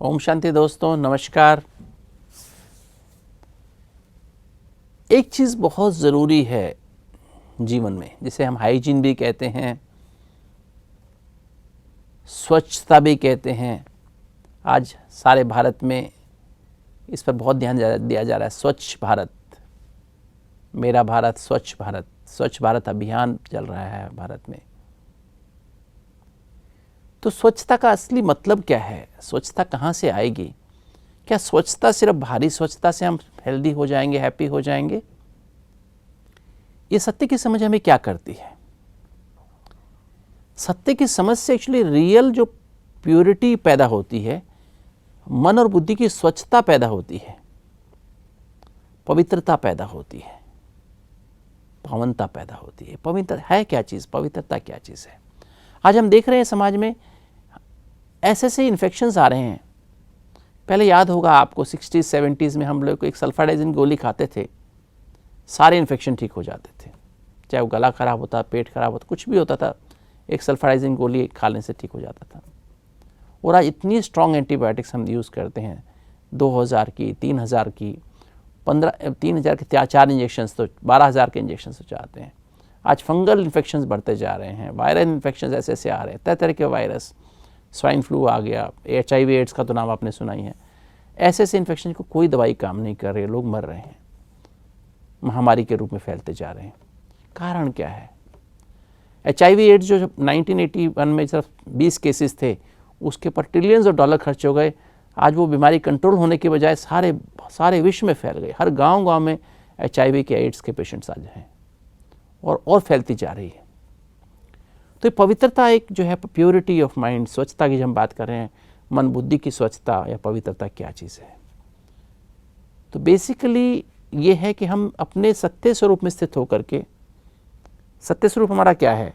ओम शांति दोस्तों, नमस्कार। एक चीज़ बहुत ज़रूरी है जीवन में, जिसे हम हाइजीन भी कहते हैं, स्वच्छता भी कहते हैं। आज सारे भारत में इस पर बहुत ध्यान दिया जा रहा है। स्वच्छ भारत, मेरा भारत, स्वच्छ भारत अभियान चल रहा है भारत में। तो स्वच्छता का असली मतलब क्या है? स्वच्छता कहाँ से आएगी? क्या स्वच्छता सिर्फ बाहरी स्वच्छता से हम हेल्दी हो जाएंगे, हैप्पी हो जाएंगे? ये सत्य की समझ हमें क्या करती है? सत्य की समझ से एक्चुअली रियल जो प्योरिटी पैदा होती है, मन और बुद्धि की स्वच्छता पैदा होती है, पवित्रता पैदा होती है, पावनता पैदा होती है। पवित्र है क्या चीज़? पवित्रता क्या चीज़ है? आज हम देख रहे हैं समाज में ऐसे इन्फेक्शंस आ रहे हैं। पहले याद होगा आपको 60s-70s में हम लोग को एक सल्फाडाइजिन गोली खाते थे, सारे इन्फेक्शन ठीक हो जाते थे। चाहे वो गला खराब होता, पेट खराब होता, कुछ भी होता था, एक सल्फाडाइजिन गोली खाने से ठीक हो जाता था। और आज इतनी स्ट्रॉन्ग एंटीबायोटिक्स हम यूज़ करते हैं, 2000 की, 3000 की, 3000 के 4 इंजेक्शंस, तो 12000 के इंजेक्शंस हो जाते हैं। आज फंगल इन्फेक्शंस बढ़ते जा रहे हैं, वायरल इन्फेक्शंस ऐसे आ रहे हैं, तरह तरह के वायरस, स्वाइन फ्लू आ गया, HIV एड्स का तो नाम आपने सुना ही है। ऐसे इन्फेक्शन को कोई दवाई काम नहीं कर रही है, लोग मर रहे हैं, महामारी के रूप में फैलते जा रहे हैं। कारण क्या है? HIV एड्स जो 1981 में सिर्फ 20 केसेस थे, उसके पर ट्रिलियंस ऑफ डॉलर खर्च हो गए। आज वो बीमारी कंट्रोल होने के बजाय सारे विश्व में फैल गई। हर गांव में HIV के एड्स के पेशेंट्स आज हैं और फैलती जा रही है। तो पवित्रता एक जो है, प्योरिटी ऑफ माइंड, स्वच्छता की जब हम बात कर रहे हैं, मन बुद्धि की स्वच्छता या पवित्रता क्या चीज़ है? तो बेसिकली ये है कि हम अपने सत्य स्वरूप में स्थित होकर के, सत्य स्वरूप हमारा क्या है,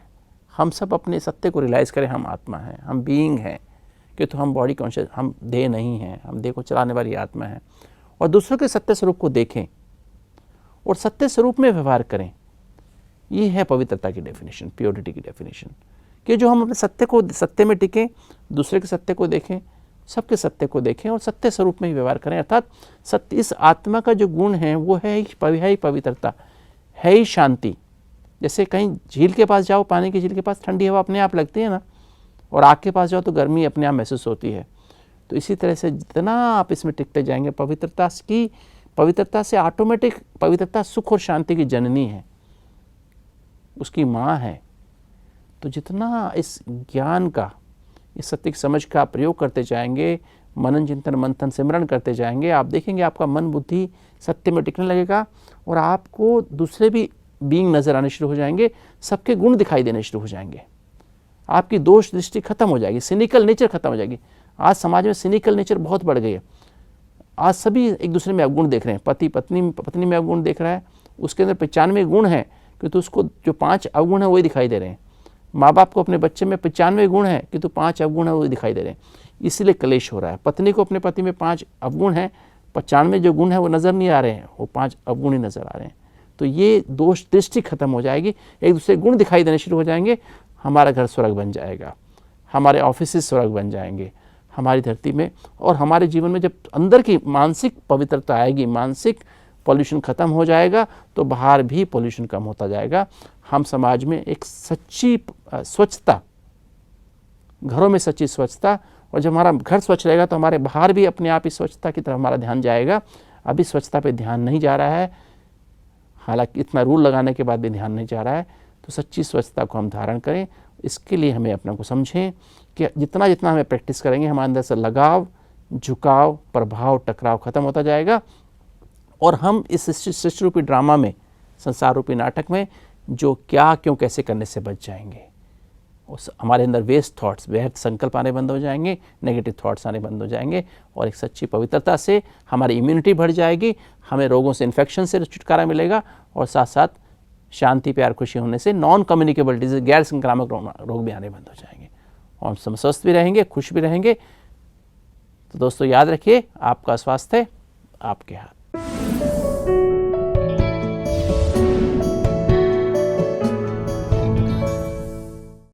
हम सब अपने सत्य को रियलाइज़ करें। हम आत्मा हैं, हम बीइंग हैं, कि तो हम बॉडी कॉन्शियस, हम देह नहीं हैं, हम देह को चलाने वाली आत्मा है। और दूसरों के सत्य स्वरूप को देखें और सत्य स्वरूप में व्यवहार करें। ये है पवित्रता की डेफिनेशन, प्योरिटी की डेफिनेशन, कि जो हम अपने सत्य में टिकें, दूसरे के सत्य को देखें, सबके सत्य को देखें और सत्य स्वरूप में ही व्यवहार करें। अर्थात सत्य, इस आत्मा का जो गुण है वो है ही पवित्रता, है ही शांति। जैसे कहीं झील के पास जाओ, पानी की झील के पास, ठंडी हवा अपने आप लगती है ना, और आग के पास जाओ तो गर्मी अपने आप महसूस होती है। तो इसी तरह से जितना आप इसमें टिकते जाएंगे, पवित्रता से ऑटोमेटिक, पवित्रता सुख और शांति की जननी है, उसकी माँ है। तो जितना इस ज्ञान का, इस सत्य की समझ का प्रयोग करते जाएंगे, मनन चिंतन मंथन सिमरन करते जाएंगे, आप देखेंगे आपका मन बुद्धि सत्य में टिकने लगेगा और आपको दूसरे भी बीइंग नजर आने शुरू हो जाएंगे, सबके गुण दिखाई देने शुरू हो जाएंगे, आपकी दोष दृष्टि खत्म हो जाएगी, सिनिकल नेचर खत्म हो जाएगी। आज समाज में सिनिकल नेचर बहुत बढ़ गई है। आज सभी एक दूसरे में अवगुण देख रहे हैं। पति पत्नी में अवगुण देख रहा है, उसके अंदर 95 गुण है, कि उसको जो 5 अवगुण है वही दिखाई दे रहे हैं। माँ बाप को अपने बच्चे में 95 गुण है, कि 5 अवगुण है वही दिखाई दे रहे हैं, इसलिए क्लेश हो रहा है। पत्नी को अपने पति में 5 अवगुण है, 95 जो गुण है वो नज़र नहीं आ रहे हैं, वो 5 अवगुण ही नज़र आ रहे हैं। तो ये दोष दृष्टि खत्म हो जाएगी, एक दूसरे गुण दिखाई देने शुरू हो जाएंगे। हमारा घर स्वर्ग बन जाएगा, हमारे ऑफिस स्वर्ग बन जाएंगे हमारी धरती में। और हमारे जीवन में जब अंदर की मानसिक पवित्रता आएगी, मानसिक पॉल्यूशन खत्म हो जाएगा, तो बाहर भी पॉल्यूशन कम होता जाएगा। हम समाज में एक सच्ची स्वच्छता, घरों में सच्ची स्वच्छता, और जब हमारा घर स्वच्छ रहेगा तो हमारे बाहर भी अपने आप ही स्वच्छता की तरफ हमारा ध्यान जाएगा। अभी स्वच्छता पे ध्यान नहीं जा रहा है, हालांकि इतना रूल लगाने के बाद भी ध्यान नहीं जा रहा है। तो सच्ची स्वच्छता को हम धारण करें, इसके लिए हमें अपने को समझें कि जितना हमें प्रैक्टिस करेंगे, हमारे अंदर से लगाव, झुकाव, प्रभाव, टकराव खत्म होता जाएगा। और हम इस सृष्टि रूपी ड्रामा में, संसार रूपी नाटक में, जो क्या क्यों कैसे करने से बच जाएंगे। उस हमारे अंदर वेस्ट थॉट्स, व्यर्थ संकल्प आने बंद हो जाएंगे, नेगेटिव थॉट्स आने बंद हो जाएंगे, और एक सच्ची पवित्रता से हमारी इम्यूनिटी बढ़ जाएगी, हमें रोगों से, इन्फेक्शन से छुटकारा मिलेगा, और साथ साथ शांति, प्यार, खुशी होने से नॉन कम्युनिकेबल डिजीज, गैर संक्रामक रोग भी आने बंद हो जाएंगे, और हम स्वस्थ भी रहेंगे, खुश भी रहेंगे। तो दोस्तों याद रखिए, आपका स्वास्थ्य आपके हाथ।